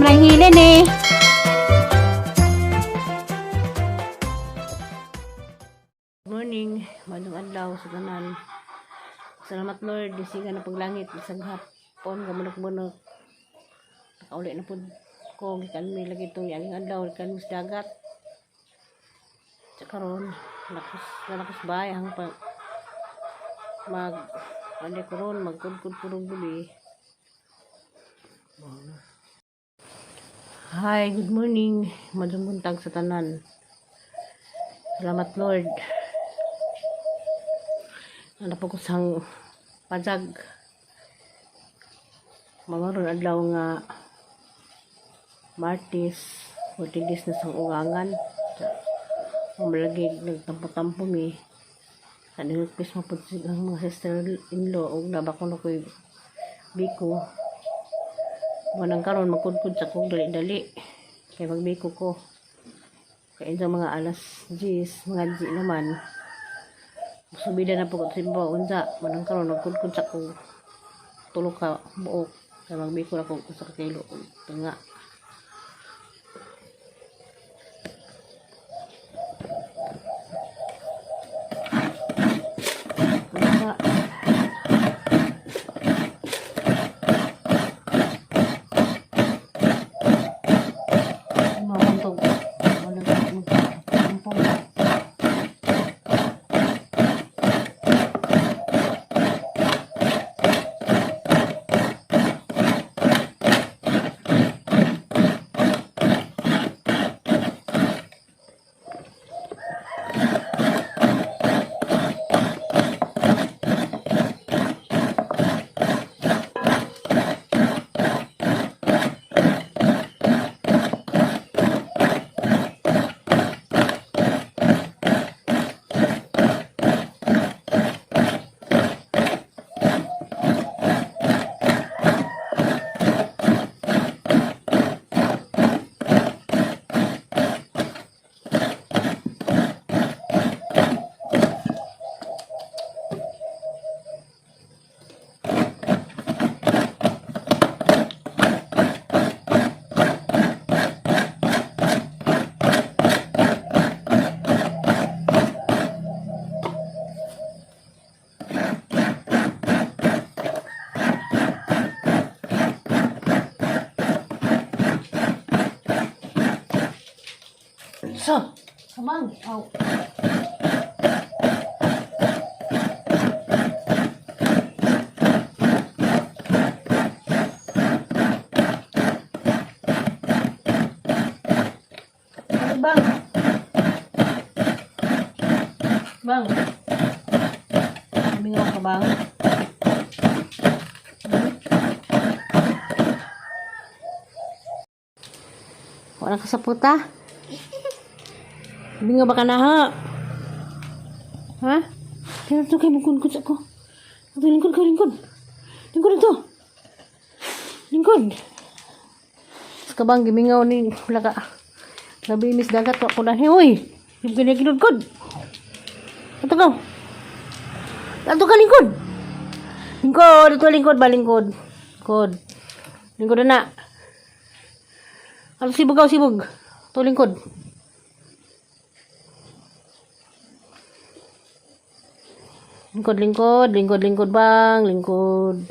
lang hilin eh. Morning, madung adlaw sa tanan. Salamat Lord, disiga na paglangit isang hapon gamunok-bunok. Nakauli na pud ko gikan mi lagi itong yaling adlaw gikan mis dagat. Sa karon lakas bayang pa mag ande karon magkudkod purong gabi. Hi, good morning. Madung buntag sa tanan. Salamat Lord. Ano po ko sang pajag mamaron adlaw nga Martes 40 days na sang ugangan mamalagi nagtampo-tampo mi kanilipis mo po ang mga sister-in-law o nabako na ko'y biko manang karon magkudkod sa kong dali-dali kaya magbiko ko kaya sa mga alas 10 mga 10 naman subida na po ko simba unsa manang karon nagkudkod sa ko tulo ka buok kaya magbiko na ko sa kilo tunga so, kamang, aw. Bang. Bang. Bingaw ka bang? Wala ka sa puta? Bingaw ba ka na ha? Ha? Kaya ito kayo magkudkod sa ko. Ito, lingkod ka, lingkod. Lingkod ito. Lingkod. Sa kabang, gimingaw ni wala ka. Nabinis dagat ko na. Uy! Yung ginagiludkod. Ito ka. Ito ka, lingkod. Lingkod. Ito, lingkod ba, lingkod? Lingkod. Lingkod na. Ano sibog ako, sibog. Ito, lingkod. Lingkod, lingkod, lingkod, lingkod bang, lingkod.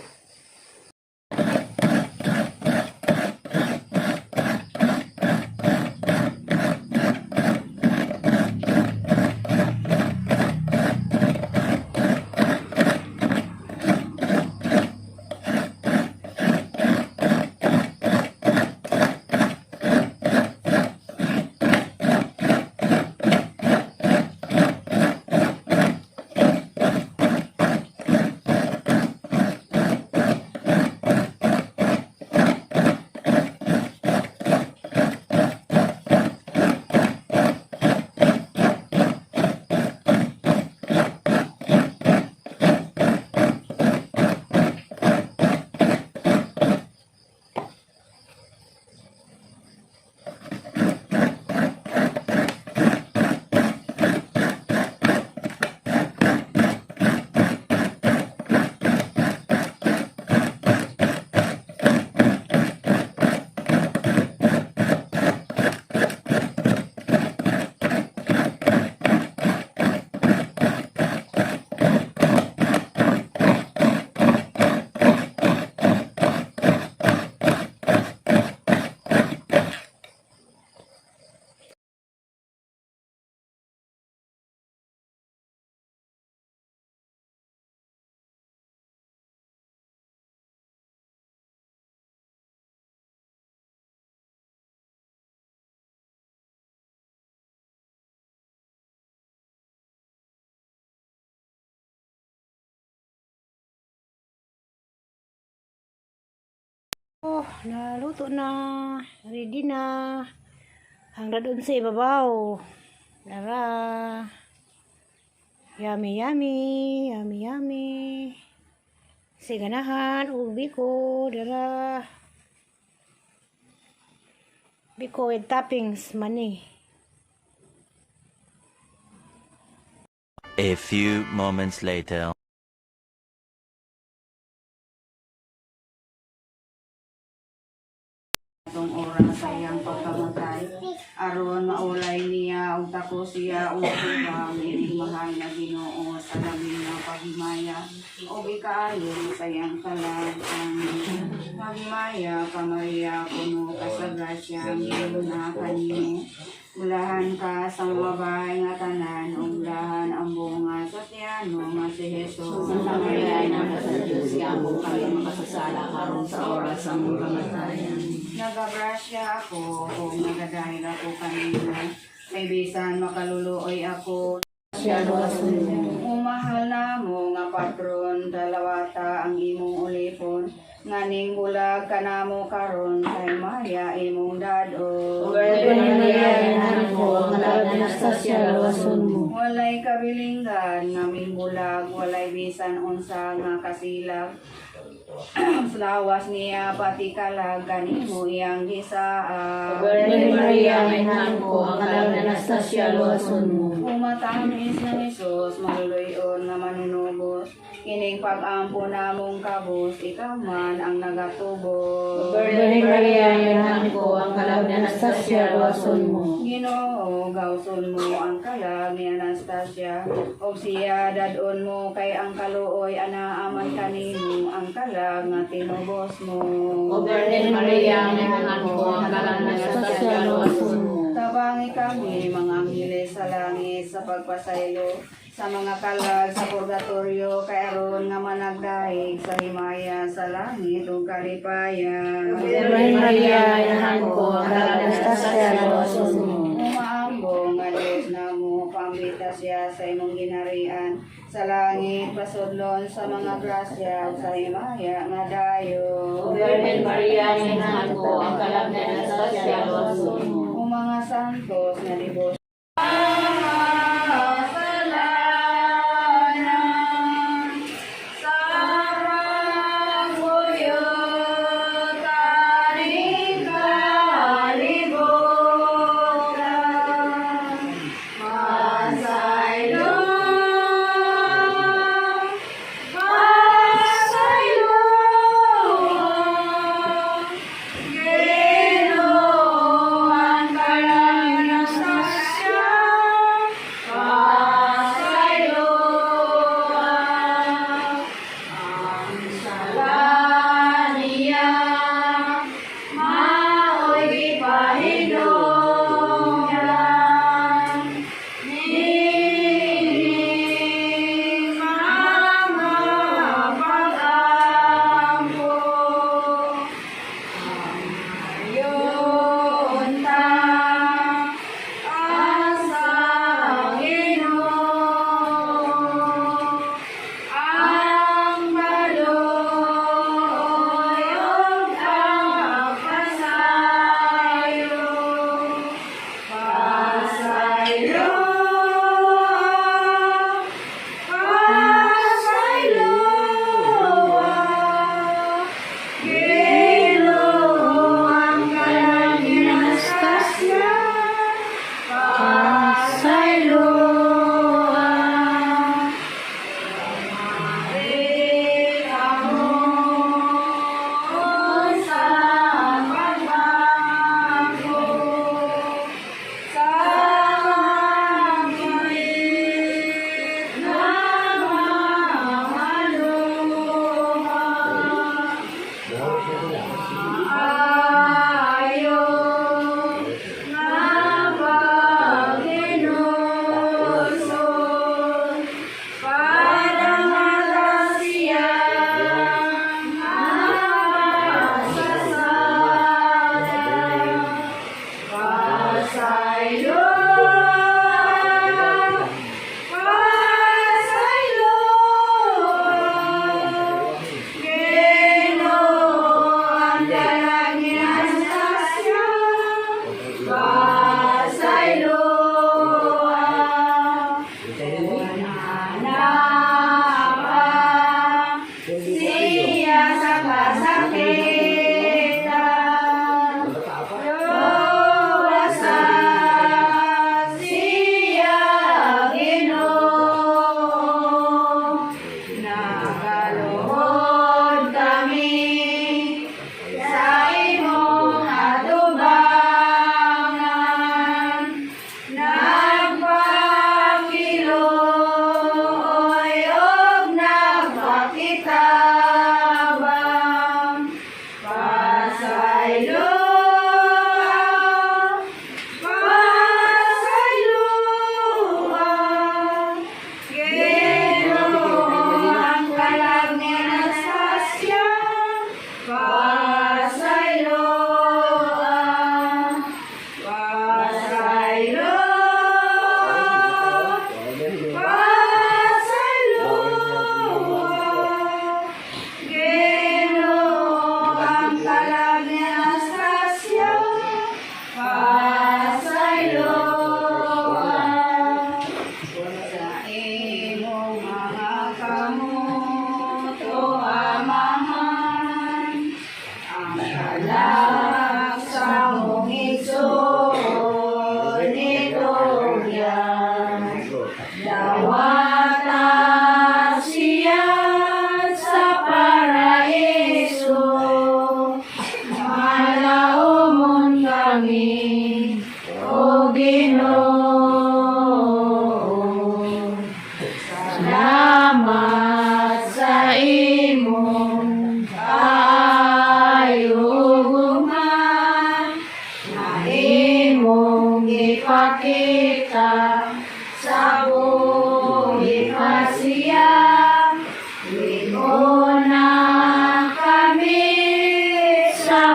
Oh, naluto na. Ready na. Hanggang doon sa ibabaw. Tara. Yummy, yummy. Yummy, yummy. Siganahan. Biko. Tara. Biko with toppings. Money. A few moments later. Itong oras sa iyang pagkamatay, aron maulay niya og tako siya ug tubang ining mahal na Ginoo sa labing nga paghimaya ug ikaayon sa iyang kalag. Paghimaya ka Maria puno ka sa grasya, giluna kanimo. Bulahan ka sa mga bahay nga tanan ug bulahan ang bunga sa tiyano nga si Jesus. Santa Maria, ina sa Dios, amo kami makasasala karon sa oras sa among kamatayan. Nagabrasya ako kung nagadahil ako kanina. Kay bisan makaluluoy ako. Umahal na mo nga patron, dalawata ang imong ulipon. Nganing bulag ka na mo karon kay Maria imong dad-o. Walay kabilinggan ngaming bulag, walay bisan unsa nga kasilag. Lawas niya pati kalag kanimo iyang gisaa. Virgin Maria, inahan ko, ang kalang Anastasia, luwason mo. Umatamis ng Isus, maluluyon nga manunubos. Kining pag-ampo namong kabos, ikaw man ang nagatubos. Virgin Maria, inahan ko, ang kalang Anastasia, luwason mo. Ginoo, gawson mo ang kalag ni Anastasia. O siya dadon mo kay ang kaluoy anaaman kanimo ang kalag nga tinubos mo. O Virgin Maria, inahan ko, ang kalang Anastasia, luwason mo. Tabangi kami mga anghel sa langit sa pagpasaylo sa mga kalag sa purgatorio kay aron nga managdaig sa himaya sa langit ug kalipayan. Virgin Maria, inahan ko, ang kalang Anastasia, luwason mo. Umaambong nga Diyos namo pambita siya sa imong ginarian sa langit pasudlon sa mga grasya ug sa himaya nga dayo. O Virgin Maria, inahan ko, ang kalang Anastasia, luwason mo. O mga santos nga libos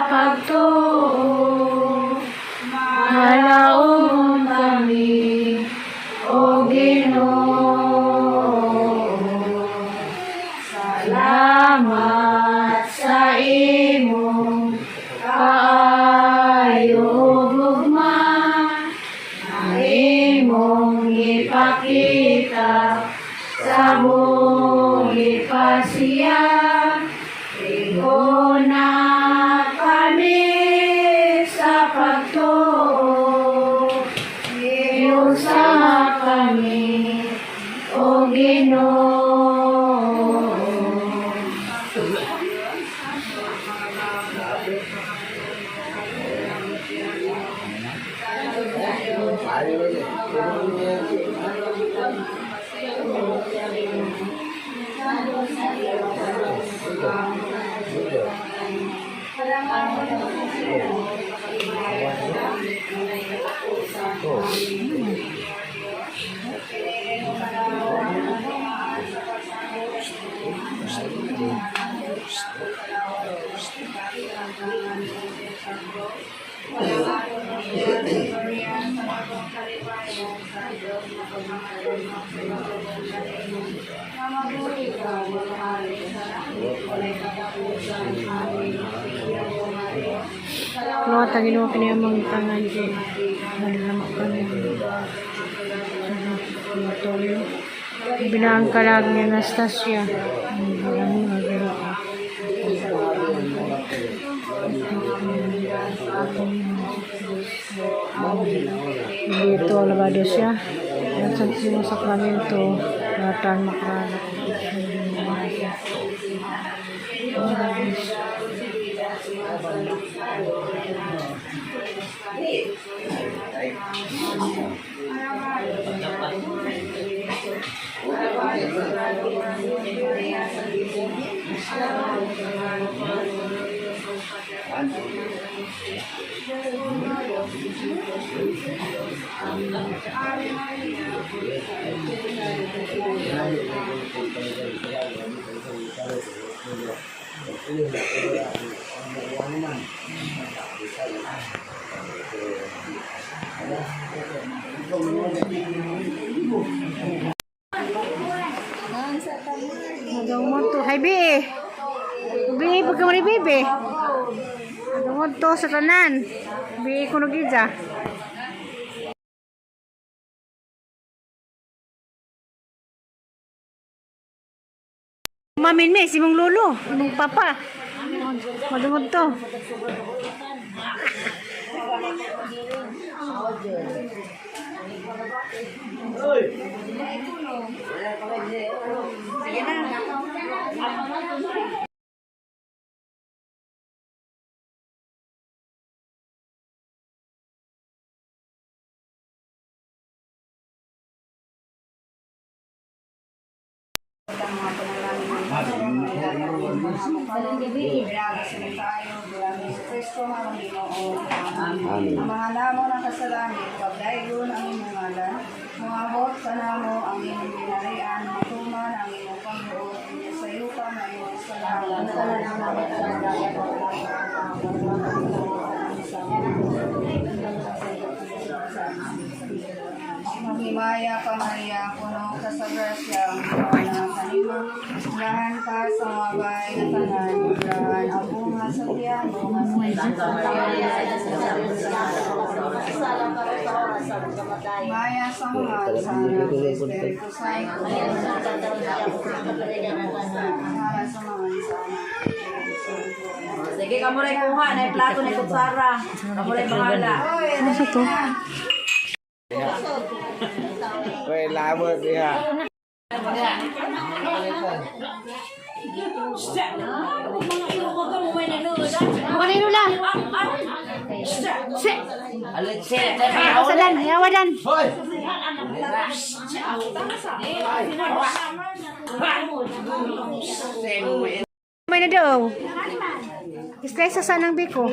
pagtuo, malaumon kami, O Ginoo. Salamat sa imong kaayo gugma, na imong ipakita sa buhi pasiya. Iguna kami sa pagtuo, iusa kami, O Ginoo. Kalau tadi no kini amang tangan je, nalamak kami. Tuloy. Binang kalag ni Anastasia. Marami magiro. Dito labado siya. Yan sa sino sakramento, ratan makrana. Ada moto, hai bi. Bi pagka mo ni bibi. Ada moto sa tanan. Bi kuno gidja. Mamin me si mong lolo, mong papa. Madungod to. Amen. Ang mga namo ng kasalanit, pagdaygon ang inyong ngalan, muabot sa namo ang inyong ginarian, matuman ang inyong pagbuot, inyong sayupa na inyong salamat. Maghimaya ka Maria, puno ka sa grasya, ang Panginoon kanimo. Lahan ka sa mabay na tanan, lahan ang bunga sa tiyan, bunga sa Maya sa mga sana, Espiritu Santo, mahara sa mga sana. Sige, kamu rin kuha na yung plato ni Kutsara. Kamu rin bahala. Ano sa to? Vậy lá vượt đi hả? Kanino lang? Sadan, yawadan. May na daw. Slice sa ng biko.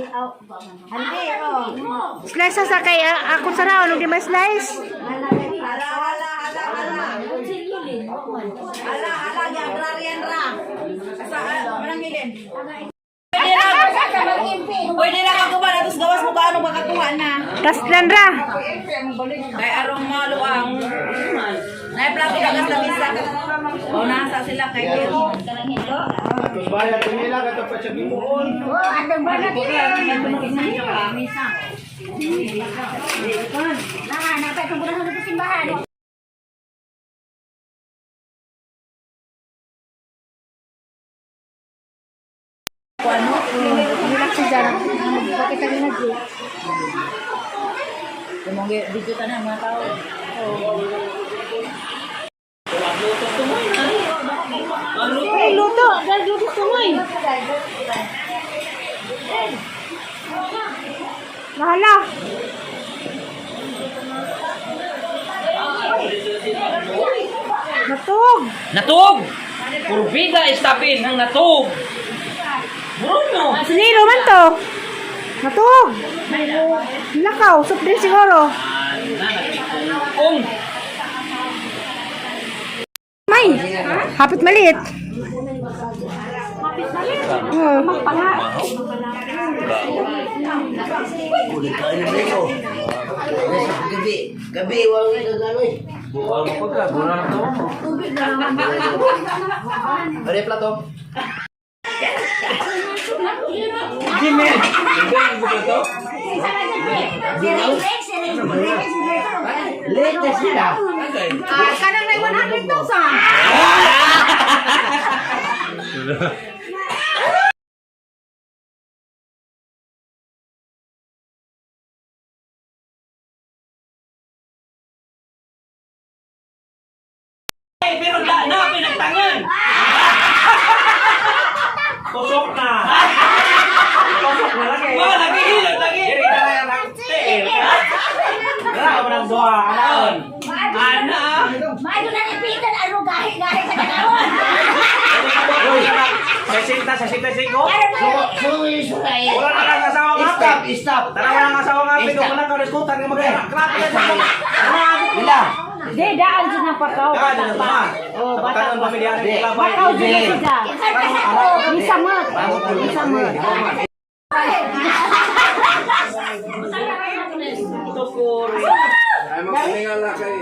Slice sa kay ako sa raon di may slice. Ala, yang agrarian ra. Sa manang milin. Uy, Tasdan ra. Kay arong maluang. Nay plato ka sa misa. O nasa sila kay Bayad ko nila kato pa siya gimuon. Kumong video ta na mga tao. Ay, luto. Dahil luto tumoy. Bahala. Natug. Natug! Kurbida estapin ng natug! Bruno! Sinilo man to. Natug. Nakaw. Suprin siguro. Kung May. Hapit maliit. Magpanga. Gabi, wala ka ganoy. buwal mo pagka, buwal na to. Ano yung plato? Jimmy! Hindi, hindi ba to? Late sila. Kanang may 100,000. Pero na, pinagtangan! Tusok na! Tusok na lagi! Wala, lagi! Lagi! Diri ka na yung nagtiil! Wala ka ba ng duha? Anaon? Ana! Sa sinta, siko? Wala na lang asawa nga Stop, stop. Tara wala nga asawa nga pido ko na kariskutan nga mag-krap Ila. Di, daan siya ng pakaw. Oh, bata ang pamilya ng labay. Pakaw siya siya. Misamot. Misamot. Tukuri. Ay, magpapingala kay.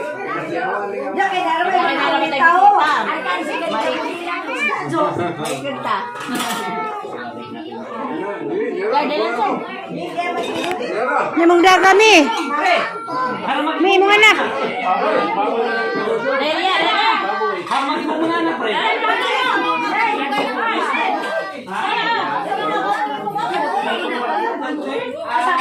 Namang dagami. May mga anak. Harap mo muna na, pre. Asa